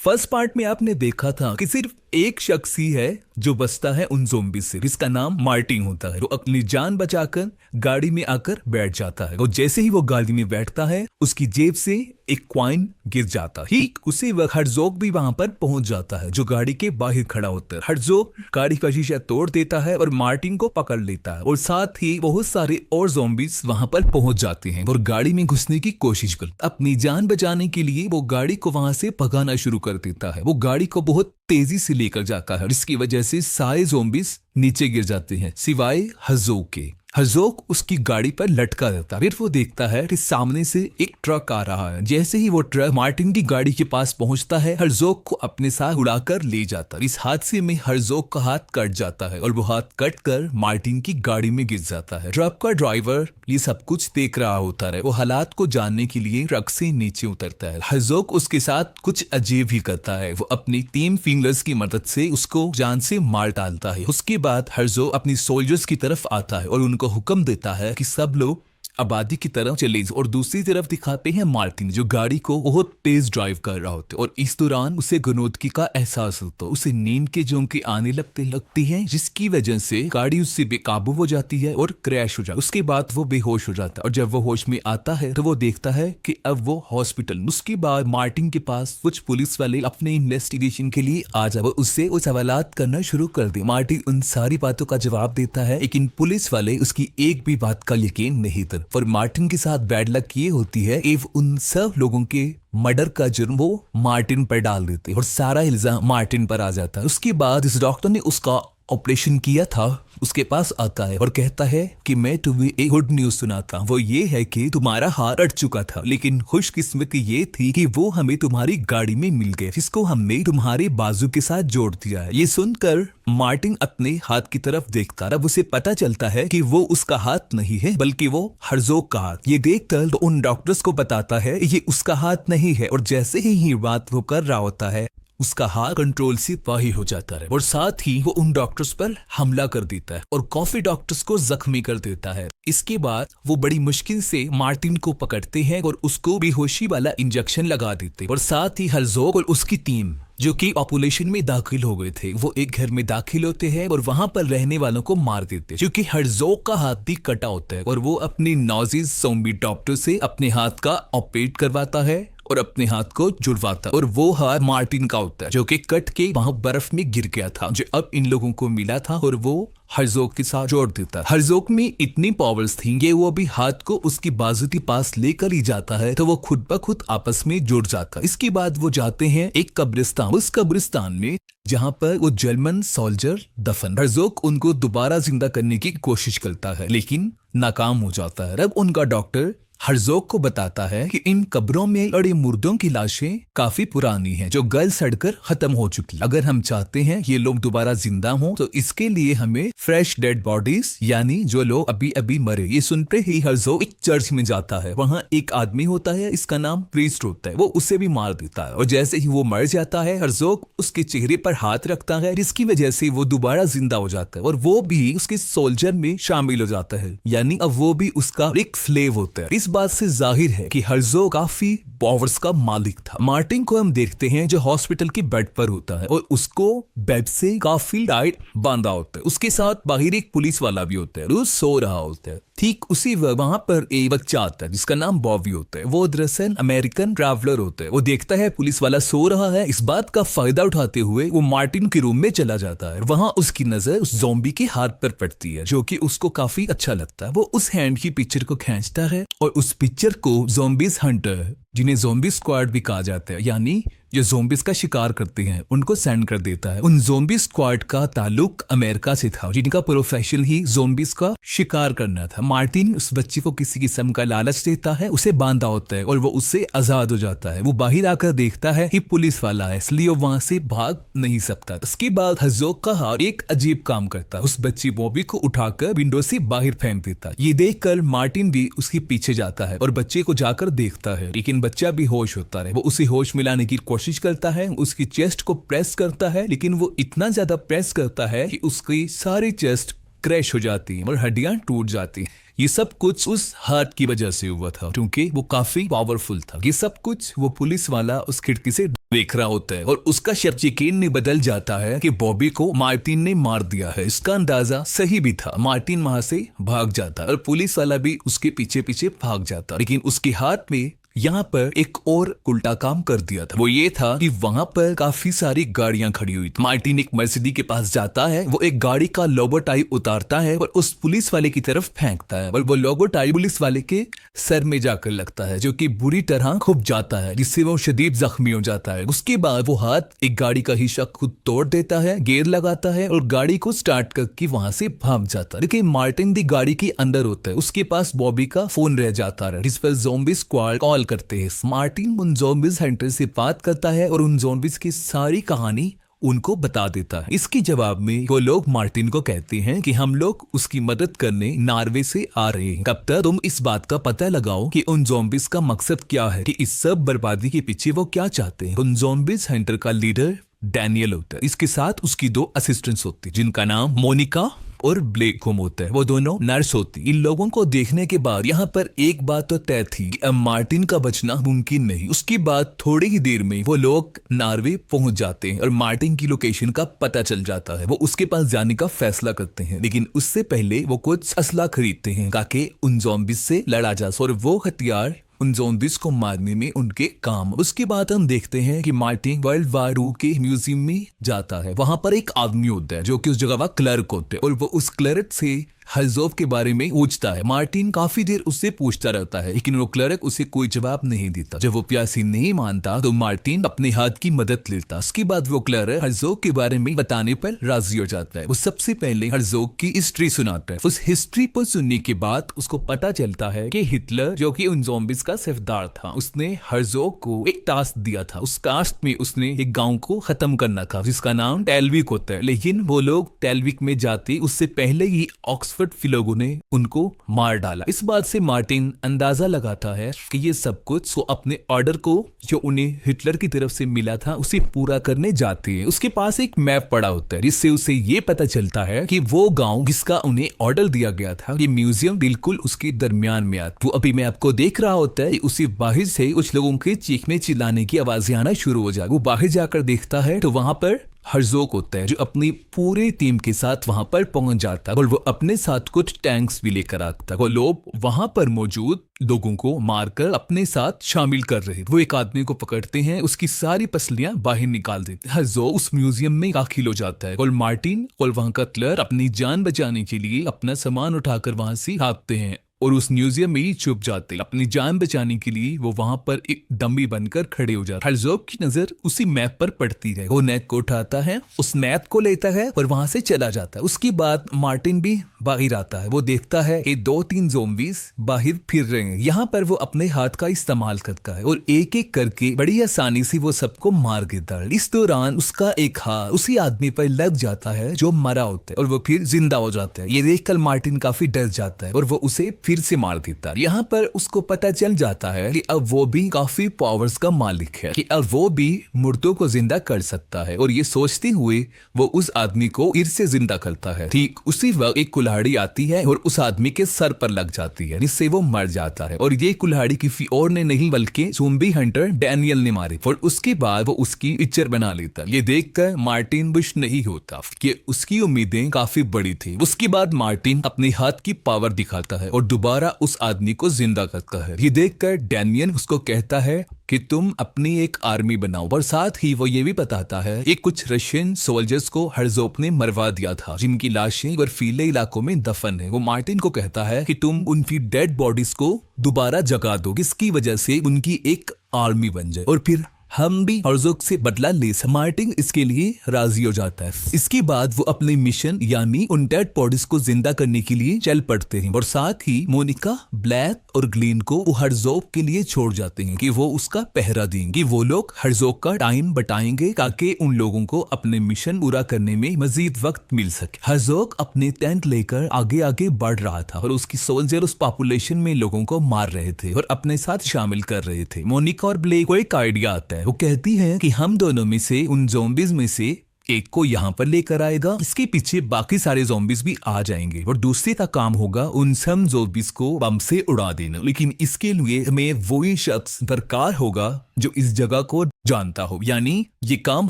First part में आपने देखा था कि सिर्फ एक शख्स ही है जो बचता है उन ज़ोंबीज से, जिसका नाम मार्टिन होता है। वो अपनी जान बचाकर गाड़ी में आकर बैठ जाता है और जैसे ही वो गाड़ी में बैठता है उसकी जेब से एक कॉइन गिर जाता है। ठीक उसी वक्त हर्ज़ोग भी वहां पर पहुंच जाता है जो गाड़ी के बाहर खड़ा होता है। हर्ज़ोग गाड़ी का शीशा तोड़ देता है और मार्टिन को पकड़ लेता है और साथ ही बहुत सारे और ज़ोंबीज वहां पर पहुंच जाते हैं और गाड़ी में घुसने की कोशिश करते। अपनी जान बचाने के लिए वो गाड़ी को वहां से भगाना शुरू कर देता है। वो गाड़ी को बहुत तेजी से लेकर जाता है, जिसकी वजह से सारे ज़ोंबीज नीचे गिर जाते हैं सिवाय हर्ज़ोग के। हर्ज़ोग उसकी गाड़ी पर लटका रहता है। फिर वो देखता है कि सामने से एक ट्रक आ रहा है। जैसे ही वो ट्रक मार्टिन की गाड़ी के पास पहुंचता है, हर्ज़ोग को अपने साथ उड़ाकर ले जाता है। इस हादसे में हर्ज़ोग का हाथ कट जाता है और वो हाथ कट कर मार्टिन की गाड़ी में गिर जाता है। ट्रक का ड्राइवर ये सब कुछ देख रहा होता है। वो हालात को जानने के लिए ट्रक से नीचे उतरता है। हर्ज़ोग उसके साथ कुछ अजीब ही करता है। वो अपनी 3 फिंगर्स की मदद से उसको जान से मार डालता है। उसके बाद हर्ज़ोग अपनी सोल्जर्स की तरफ आता है और उनको हुक्म देता है कि सब लोग आबादी की तरफ चले और दूसरी तरफ दिखाते हैं मार्टिन जो गाड़ी को बहुत तेज ड्राइव कर रहा होता है और इस दौरान उसे गनौदगी का एहसास होता है। उसे नींद के झोंके आने लगती हैं जिसकी वजह से गाड़ी उससे बेकाबू हो जाती है और क्रैश हो जाती है। उसके बाद वो बेहोश हो जाता है और जब वो होश में आता है तो वो देखता है कि अब वो हॉस्पिटल। उसके बाद मार्टिन के पास कुछ पुलिस वाले अपने इन्वेस्टिगेशन के लिए आ जाए, उससे वो सवालात करना शुरू कर दे। मार्टिन उन सारी बातों का जवाब देता है लेकिन पुलिस वाले उसकी एक भी बात का यकीन नहीं करते। और मार्टिन के साथ बैड लक ये होती है कि उन सब लोगों के मर्डर का जुर्म वो मार्टिन पर डाल देते और सारा इल्जाम मार्टिन पर आ जाता है। उसके बाद इस डॉक्टर ने उसका ऑपरेशन किया था उसके पास आता है और कहता है कि मैं तुम्हें एक गुड न्यूज सुनाता हूं। वो ये है कि तुम्हारा हाथ कट चुका था लेकिन खुशकिस्मती ये थी कि वो हमें तुम्हारी गाड़ी में मिल गए, जिसको हमने तुम्हारे बाजू के साथ जोड़ दिया है। ये सुनकर मार्टिन अपने हाथ की तरफ देखता है। अब उसे पता चलता है कि वो उसका हाथ नहीं है बल्कि वो हर्ज़ोग का हाथ। ये देखकर तो उन डॉक्टर्स को बताता है ये उसका हाथ नहीं है और जैसे ही बात वो कर रहा होता है उसका हाथ कंट्रोल से बाहर हो जाता है और साथ ही वो उन डॉक्टर्स पर हमला कर देता है और काफी डॉक्टर्स को जख्मी कर देता है। इसके बाद वो बड़ी मुश्किल से मार्टिन को पकड़ते हैं और उसको बेहोशी वाला इंजेक्शन लगा देते हैं और साथ ही हर्ज़ोग और उसकी टीम जो कि पॉपुलेशन में दाखिल हो गए थे वो एक घर में दाखिल होते हैं और वहां पर रहने वालों को मार देते हैं क्योंकि हर्ज़ोग का हाथ भी कटा होता है और वो अपनी नौजीज ज़ॉम्बी डॉक्टर से अपने हाथ का ऑपरेट करवाता है और अपने हाथ को जुड़वाता और वो हाथ मार्टिन का होता है जो कि कट के वहां बर्फ में गिर गया था जो अब इन लोगों को मिला था और वो हर्ज़ोग के साथ जोड़ देता है। हर्ज़ोग में इतनी पावर्स थी कि वो अभी हाथ को उसकी बाजू के पास लेकर ही जाता है तो वो खुद ब खुद आपस में जुड़ जाता है। इसके बाद वो जाते हैं एक कब्रिस्तान। उस कब्रिस्तान में जहां पर वो जर्मन सोल्जर दफन। हर्ज़ोग उनको दोबारा जिंदा करने की कोशिश करता है लेकिन नाकाम हो जाता है। अब उनका डॉक्टर हर्ज़ोग को बताता है कि इन कब्रों में पड़े मुर्दों की लाशें काफी पुरानी हैं जो गल सड़कर खत्म हो चुकी। अगर हम चाहते हैं ये लोग दोबारा जिंदा हों तो इसके लिए हमें फ्रेश डेड बॉडीज यानी जो लोग अभी अभी मरे। ये सुनते ही हर्ज़ोग एक चर्च में जाता है। वहाँ एक आदमी होता है, इसका नाम प्रीस्ट होता है। वो उसे भी मार देता है और जैसे ही वो मर जाता है हर्ज़ोग उसके चेहरे पर हाथ रखता है जिसकी वजह से वो दोबारा जिंदा हो जाता है और वो भी उसके सोल्जर में शामिल हो जाता है यानी अब वो भी उसका एक स्लेव होता है। इस बात से जाहिर है कि हर्ज़ोग काफी पावर्स का मालिक था। मार्टिन को हम देखते हैं जो हॉस्पिटल के बेड पर होता है और उसको बेड से काफी टाइट बांधा होता है। उसके साथ बाहर एक पुलिस वाला भी होता है, वो सो रहा होता है। ठीक उसी वहां पर एक बच्चा आता है जिसका नाम बॉबी होता है। वो दरअसल अमेरिकन ट्रैवलर होता है। वो देखता है पुलिस वाला सो रहा है, इस बात का फायदा उठाते हुए वो मार्टिन के रूम में चला जाता है। वहां उसकी नजर उस ज़ॉम्बी के हाथ पर पड़ती है जो कि उसको काफी अच्छा लगता है। वो उस हैंड की पिक्चर को खींचता है और उस पिक्चर को ज़ॉम्बीज हंटर जिन्हें ज़ॉम्बी स्क्वाड भी कहा जाता है यानी जो ज़ॉम्बीज का शिकार करते हैं उनको सेंड कर देता है। उन ज़ॉम्बी स्क्वाड का ताल्लुक अमेरिका से था जिनका प्रोफेशन ही ज़ॉम्बीज का शिकार करना था। मार्टिन उस बच्चे को किसी किस्म का लालच देता है, उसे बांधा होता है और वो उससे आजाद हो जाता है। वो बाहर आकर देखता है कि पुलिस वाला है इसलिए वो वहां से भाग नहीं सकता। उसके बाद हर्ज़ोग का हाथ एक अजीब काम करता है, उस बच्ची बॉबी को उठाकर विंडो से बाहर फेंक देता है। ये देखकर मार्टिन भी उसके पीछे जाता है और बच्चे को जाकर देखता है लेकिन बच्चा भी होश होता है। वो उसे होश मिलाने की कोशिश करता है, उसकी चेस्ट को प्रेस करता है लेकिन वो इतना ज्यादा प्रेस करता है कि उसकी सारी चेस्ट क्रैश हो जाती है और हड्डियां टूट जाती हैं। ये सब कुछ उस हार्ट की वजह से हुआ था क्योंकि वो काफी पावरफुल था। ये सब कुछ वो पुलिस वाला उस खिड़की से देख रहा होता है और उसका शक यकीन में बदल जाता है कि बॉबी को मार्टिन ने मार दिया है। इसका अंदाजा सही भी था। मार्टिन वहां से भाग जाता और पुलिस वाला भी उसके पीछे पीछे भाग जाता, लेकिन उसके हाथ में यहाँ पर एक और उल्टा काम कर दिया था। वो ये था कि वहां पर काफी सारी गाड़ियां खड़ी हुई थी। मार्टिन एक मर्सिडीज के पास जाता है, वो एक गाड़ी का लोगो टाइप उतारता है और उस पुलिस वाले की तरफ फेंकता है और वो लोगो टाइप पुलिस वाले के सर में जाकर लगता है, जो कि बुरी तरह खुब जाता है, जिससे वो शदीद जख्मी हो जाता है। उसके बाद वो हाथ एक गाड़ी का शीशा खुद तोड़ देता है, गियर लगाता है और गाड़ी को स्टार्ट करके वहां से भाग जाता है। लेकिन मार्टिन दी गाड़ी के अंदर होता है, उसके पास बॉबी का फोन रह जाता है, जिस पर ज़ॉम्बी स्क्वाड कॉल करते हैं। मार्टिन उन ज़ॉम्बीज हंटर से बात करता है और उन ज़ॉम्बीज की सारी कहानी उनको बता देता है। इसके जवाब में वो लोग मार्टिन को कहते हैं कि हम लोग उसकी मदद करने नॉर्वे से आ रहे हैं। कब तक तुम इस बात का पता लगाओ कि उन ज़ॉम्बीज का मकसद क्या है, कि इस सब बर्बादी के पीछे वो क्या चाहते हैं। उन ज़ॉम्बीज हंटर का लीडर डैनियल होता है, इसके साथ उसकी 2 असिस्टेंट्स होती है जिनका नाम मोनिका और ब्लेक होम होता है। वो दोनों नर्स होती। इन लोगों को देखने के बाद यहाँ पर एक बात तो तय थी कि अब मार्टिन का बचना मुमकिन नहीं। उसके बाद थोड़ी ही देर में वो लोग नॉर्वे पहुंच जाते हैं और मार्टिन की लोकेशन का पता चल जाता है। वो उसके पास जाने का फैसला करते हैं, लेकिन उससे पहले वो कुछ असला खरीदते हैं ताकि उन ज़ॉम्बीज से लड़ा जा सके और वो हथियार उन ज़ॉम्बीज को मारने में उनके काम। उसके बाद हम देखते हैं कि मार्टिन वर्ल्ड वार 2 के म्यूजियम में जाता है। वहां पर एक आदमी होता है जो कि उस जगह का क्लर्क होता है और वो उस क्लर्क से हर्ज़ोग के बारे में पूछता है। मार्टिन काफी देर उससे पूछता रहता है, लेकिन वो क्लर्क उसे कोई जवाब नहीं देता। जब वो प्यासी नहीं मानता तो मार्टिन अपने हाथ की मदद लेता। उसके बाद वो क्लर्क हर्ज़ोग के बारे में बताने पर राजी हो जाता है। वो सबसे पहले हर्ज़ोग की हिस्ट्री सुनाता है। उस हिस्ट्री पर सुनने के बाद उसको पता चलता है कि हिटलर, जो कि उन ज़ॉम्बीज का सरदार था, उसने हर्ज़ोग को एक टास्क दिया था। उस टास्क में उसने एक गाँव को खत्म करना था जिसका नाम टेलविक होता है, लेकिन वो लोग टेलविक में जाते उससे पहले ही ऑक्सफोर्ड लोगों ने उनको मार डाला। इस बात से मार्टिन अंदाजा लगाता है कि ये सब कुछ वो अपने ऑर्डर को जो उन्हें हिटलर की तरफ से मिला था उसे पूरा करने जाते हैं। उसके पास एक मैप पड़ा होता है जिससे उसे ये पता चलता है कि वो गांव जिसका उन्हें ऑर्डर दिया गया था, ये म्यूजियम बिल्कुल उसके दरमियान में आता। वो अभी मैं आपको देख रहा होता है, उसी बाहर से कुछ लोगों के चीखने चिल्लाने की आवाजें आना शुरू हो जाए। वो बाहर जाकर देखता है तो वहां पर हर्ज़ोग होता है जो अपनी पूरी टीम के साथ वहां पर पहुंच जाता है और वो अपने साथ कुछ टैंक्स भी लेकर आता है। वो लोग वहां पर मौजूद लोगों को मारकर अपने साथ शामिल कर रहे। वो एक आदमी को पकड़ते हैं, उसकी सारी पसलियां बाहर निकाल देते हैं। हर्ज़ोग उस म्यूजियम में दाखिल हो जाता है और मार्टिन और वहां का क्लर्क अपनी जान बचाने के लिए अपना सामान उठाकर वहां से भागते हैं और उस म्यूजियम में ही छुप जाते। अपनी जान बचाने के लिए वो वहां पर एक डमी बनकर खड़े हो जाते। हर्ज़ोग की नजर उसी मैप पर पड़ती है। वो नेट को उठाता है, उस मैप को लेता है और वहां से चला जाता है। उसके बाद मार्टिन भी बाहर आता है। वो देखता है कि 2-3 ज़ॉम्बीज बाहर फिर रहे हैं। यहाँ पर वो अपने हाथ का इस्तेमाल करता है और एक एक करके बड़ी आसानी से वो सबको मार देता है। इस दौरान उसका एक हाथ उसी आदमी पर लग जाता है जो मरा होता है और वो फिर जिंदा हो जाता है। ये देखकर मार्टिन काफी डर जाता है और वो उसे फिर से मार देता है। यहाँ पर उसको पता चल जाता है कि अब वो भी काफी पावर्स का मालिक है, कि अब वो भी मुर्दों को जिंदा कर सकता है। और ये सोचते हुए वो उस आदमी को फिर से जिंदा करता है। ठीक उसी वक्त एक कुल्हाड़ी आती है और उस आदमी के सर पर लग जाती है, जिससे वो मर जाता है। और ये कुल्हाड़ी किसी और ने नहीं बल्कि ज़ॉम्बी हंटर डैनियल ने मारी और उसके बाद वो उसकी पिक्चर बना लेता है। ये देखकर मार्टिन बुश नहीं होता कि उसकी उम्मीदें काफी बड़ी थी। उसके बाद मार्टिन अपने हाथ की पावर दिखाता है और दोबारा उस आदमी को जिंदा करता है। ये देखकर डैनियल उसको कहता है कि तुम अपनी एक आर्मी बनाओ और साथ ही वो ये भी बताता है कि कुछ रशियन सोल्जर्स को हर्ज़ोग ने मरवा दिया था जिनकी लाशें बर्फीले इलाकों में दफन है। वो मार्टिन को कहता है कि तुम उनकी डेड बॉडीज को दोबारा जगा दो, जिसकी वजह से उनकी एक आर्मी बन जाए और फिर हम भी हर्ज़ोग से बदला ले। मार्टिन इसके लिए राजी हो जाता है। इसके बाद वो अपने मिशन यानी उन डेड बॉडीज को जिंदा करने के लिए चल पड़ते हैं और साथ ही मोनिका, ब्लैक और ग्लीन को वो हर्ज़ोग के लिए छोड़ जाते हैं कि वो उसका पहरा देंगे। वो लोग हर्ज़ोग का टाइम बटाएंगे ताकि उन लोगों को अपने मिशन पूरा करने में मजीद वक्त मिल सके। हर्ज़ोग अपने टेंट लेकर आगे आगे बढ़ रहा था और उसकी सोल्जर उस पॉपुलेशन में लोगों को मार रहे थे और अपने साथ शामिल कर रहे थे। मोनिका और ब्लेक को एक आइडिया आता है। वो कहती है कि हम दोनों में से उन ज़ॉम्बीज में से एक को यहाँ पर लेकर आएगा, इसके पीछे बाकी सारे ज़ॉम्बीज भी आ जाएंगे और दूसरे का काम होगा उन सब ज़ॉम्बीज को बम से उड़ा देना। लेकिन इसके लिए हमें वही शख्स दरकार होगा जो इस जगह को जानता हो, यानी ये काम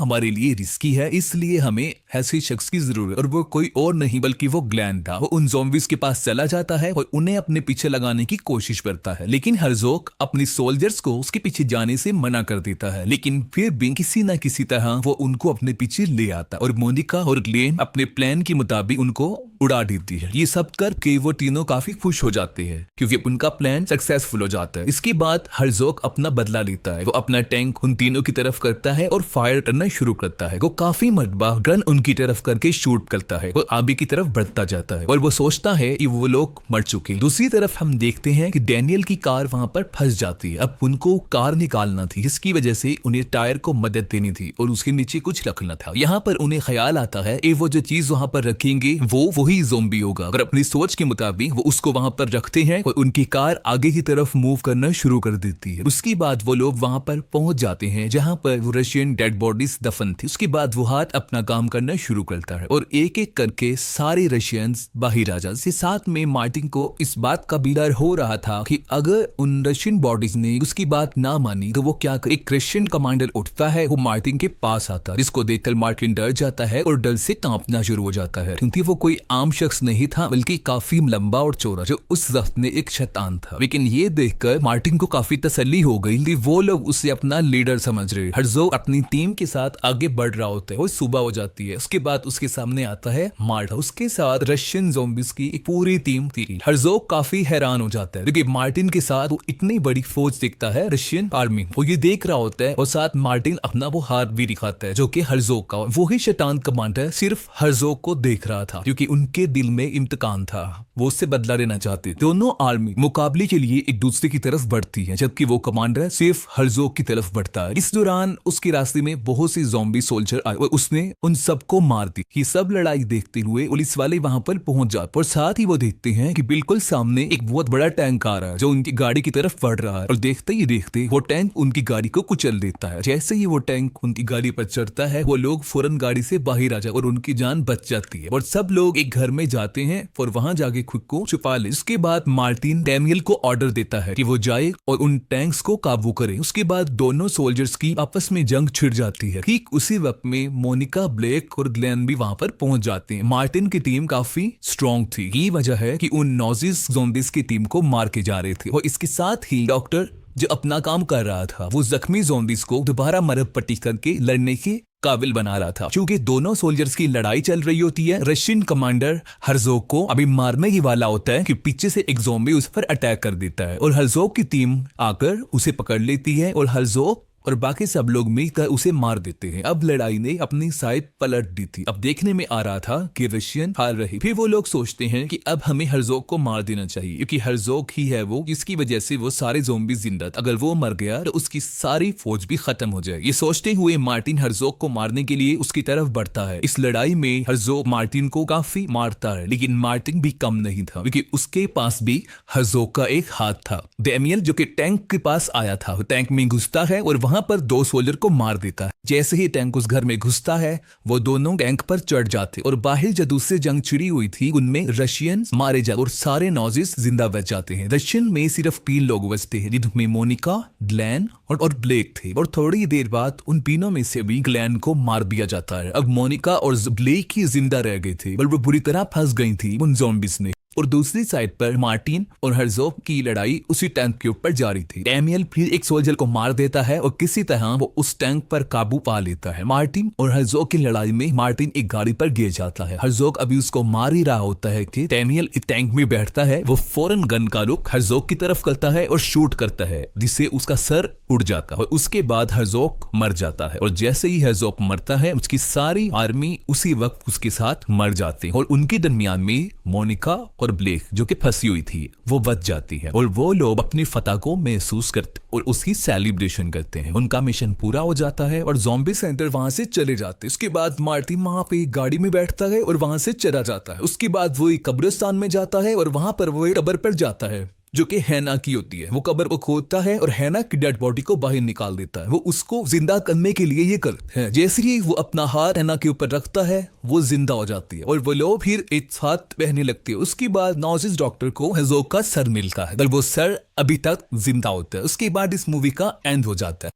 हमारे लिए रिस्की है, इसलिए हमें ऐसे शख्स की जरूरत। और वो कोई और नहीं बल्कि वो ग्लैन था। वो उन ज़ॉम्बीज के पास चला जाता है और उन्हें अपने पीछे लगाने की कोशिश करता है, लेकिन हर्ज़ोग अपनी सोल्जर्स को उसके पीछे जाने से मना कर देता है। लेकिन फिर भी किसी न किसी तरह वो उनको अपने पीछे ले आता और मोनिका और ग्लेन अपने प्लान के मुताबिक उनको उड़ा देती है। ये सब करके वो तीनों काफी खुश हो जाते हैं क्योंकि उनका प्लान सक्सेसफुल हो जाता है। इसके बाद हर्ज़ोग अपना बदला लेता है। वो अपना टैंक उन तीनों की तरफ करता है और फायर करना शुरू करता है। वो काफी मरतबा गन उनकी तरफ करके शूट करता है। वो आगे की तरफ बढ़ता जाता है और वो सोचता है कि वो लोग मर चुके हैं। दूसरी तरफ हम देखते हैं कि डैनियल की कार वहां पर फंस जाती है। अब उनको कार निकालना थी, जिसकी वजह से उन्हें टायर को मदद देनी थी और उसके नीचे कुछ रखना था। यहाँ पर उन्हें ख्याल आता है कि वो जो चीज वहां पर रखेंगे वो वही ज़ॉम्बी होगा। अगर अपनी सोच के मुताबिक वो उसको वहां पर रखते हैं और उनकी कार आगे की तरफ मूव करना शुरू कर देती है। उसके बाद वो लोग वहां पर पहुंच जाते हैं जहां पर वो रशियन डेड बॉडीज दफन थी। उसके बाद वो हाथ अपना काम करना शुरू करता है और एक एक करके सारे रशियंस बाहर आ जाते। साथ में मार्टिन को इस बात का भी डर हो रहा था कि अगर उन रशियन बॉडीज ने उसकी बात ना मानी तो वो क्या करे। एक रशियन कमांडर उठता है, वो मार्टिन के पास आता है, जिसको देखकर मार्टिन डर जाता है और डर से कांपना शुरू हो जाता है क्योंकि वो कोई आम शख्स नहीं था बल्कि काफी लंबा और चौड़ा जो उस वक्त में एक शैतान था। लेकिन ये देखकर मार्टिन को काफी तसल्ली हो गई, वो लोग उसे अपना लीडर समझ रहे। हर्ज़ोग अपनी टीम के साथ आगे बढ़ रहा होता है और सुबह हो जाती है। उसके बाद उसके सामने आता है मार्टा, उसके साथ रशियन ज़ॉम्बीज की एक पूरी टीम थी। हर्ज़ोग काफी हैरान हो जाता है क्योंकि मार्टिन के साथ वो इतनी बड़ी फौज देखता है रशियन आर्मी। वो ये देख रहा होता है और साथ मार्टिन अपना वो हाथ भी दिखाता है जो कि हर्ज़ोग का। वही शैतान कमांडर सिर्फ हर्ज़ोग को देख रहा था क्योंकि उनके दिल में इम्तिकान था, वो उससे बदला लेना चाहते। दोनों आर्मी मुकाबले के लिए एक दूसरे की तरफ बढ़ती है जबकि वो कमांडर सिर्फ हर्ज़ोग की तरफ बढ़ता है। इस दौरान उसके रास्ते में बहुत सी ज़ॉम्बी सोल्जर आए और उसने उन सबको मार दी। ये सब लड़ाई देखते हुए पुलिस वाले वहां पर पहुंच जाते और साथ ही वो देखते हैं कि बिल्कुल सामने एक बहुत बड़ा टैंक आ रहा है जो उनकी गाड़ी की तरफ बढ़ रहा है और देखते ही देखते वो टैंक उनकी गाड़ी को कुचल देता है। जैसे ही वो टैंक उनकी गाड़ी पर चढ़ता है वो लोग फौरन गाड़ी से बाहर आ जाए और उनकी जान बच जाती है और सब लोग एक घर में जाते हैं और वहां जाके खुद को छुपा ले। उसके बाद मार्टिन डैनियल को ऑर्डर देता है कि वो जाए और उन टैंक्स को काबू करे। उसके बाद दोनों सोल्जर्स की आपस में जंग छिड़ जाती है। ठीक उसी वक्त में मोनिका, ब्लेक और ग्लेन भी वहां पर पहुंच जाते हैं। मार्टिन की टीम काफी स्ट्रॉन्ग थी, ये वजह है कि उन नॉजिस ज़ॉम्बीज की टीम को मार के जा रहे थे और इसके साथ ही डॉक्टर जो अपना काम कर रहा था वो जख्मी ज़ॉम्बीज को दोबारा मरहम पट्टी करके लड़ने के काबिल बना रहा था। क्योंकि दोनों सोल्जर्स की लड़ाई चल रही होती है, रशियन कमांडर हर्ज़ोग को अभी मारने ही वाला होता है कि पीछे से एक ज़ॉम्बी उस पर अटैक कर देता है और हर्ज़ोग की टीम आकर उसे पकड़ लेती है और हर्ज़ोग और बाकी सब लोग मिलकर उसे मार देते हैं। अब लड़ाई ने अपनी साइड पलट दी थी। अब देखने में आ रहा था कि रशियन हार रही। फिर वो लोग सोचते हैं कि अब हमें हर्ज़ोग को मार देना चाहिए क्योंकि हर्ज़ोग ही है वो जिसकी वजह से वो सारे ज़ॉम्बी जिंदा थे। अगर वो मर गया तो उसकी सारी फौज भी खत्म हो जाए। ये सोचते हुए मार्टिन हर्ज़ोग को मारने के लिए उसकी तरफ बढ़ता है। इस लड़ाई में हर्ज़ोग मार्टिन को काफी मारता है लेकिन मार्टिन भी कम नहीं था क्योंकि उसके पास भी हर्ज़ोग का एक हाथ था। डैनियल जो कि टैंक के पास आया था, टैंक में घुसता है और वहां पर दो सोल्जर को मार देता है। जैसे ही टैंक उस घर में घुसता है वो दोनों टैंक पर चढ़ जाते और बाहर जो दूसरी जंग छिड़ी हुई थी उनमें रशियन मारे जाते और सारे नॉजिस जिंदा बच जाते हैं। रशियन में सिर्फ 3 लोग बचते हैं जिनमें मोनिका, ग्लेन और ब्लेक थे और थोड़ी देर बाद उन तीनों में से भी ग्लेन को मार दिया जाता है। अब मोनिका और ब्लेक ही जिंदा रह गए थे और वो बुरी तरह फंस गई थी उन ज़ॉम्बीज में। और दूसरी साइड पर मार्टिन और हर्ज़ोग की लड़ाई उसी टैंक के ऊपर जारी थी। डैनियल फिर एक सोल्जर को मार देता है और किसी तरह वो उस टैंक पर काबू पा लेता है। मार्टिन और हर्ज़ोग की लड़ाई में मार्टिन एक गाड़ी पर गिर जाता है। हर्ज़ोग अभी उसको मार ही रहा होता है कि डैनियल एक टैंक में बैठता है। वो फौरन गन का रुख हर्ज़ोग की तरफ करता है और शूट करता है जिससे उसका सर उड़ जाता है और उसके बाद हर्ज़ोग मर जाता है। और जैसे ही हर्ज़ोग मरता है उसकी सारी आर्मी उसी वक्त उसके साथ मर जाती है और उनके दरमियान में मोनिका और ब्लेक जो कि फंसी हुई थी वो बच जाती है और वो लोग अपनी फतह को महसूस करते और उसकी सेलिब्रेशन करते हैं। उनका मिशन पूरा हो जाता है और ज़ॉम्बी सेंटर वहां से चले जाते हैं। उसके बाद मार्टिन वहां पे गाड़ी में बैठता है और वहां से चला जाता है। उसके बाद वो एक कब्रिस्तान में जाता है और वहां पर वो एक कब्र पर जाता है जो कि हैना की होती है। वो कब्र को खोदता है और हैना की डेड बॉडी को बाहर निकाल देता है। वो उसको जिंदा करने के लिए ये करता है। जैसे ही वो अपना हाथ हैना के ऊपर रखता है वो जिंदा हो जाती है और वो लोग फिर एक साथ बहने लगती है। उसके बाद नॉजिस डॉक्टर को हेजोग का सर मिलता है और वो सर अभी तक जिंदा होता है। उसके बाद इस मूवी का एंड हो जाता है।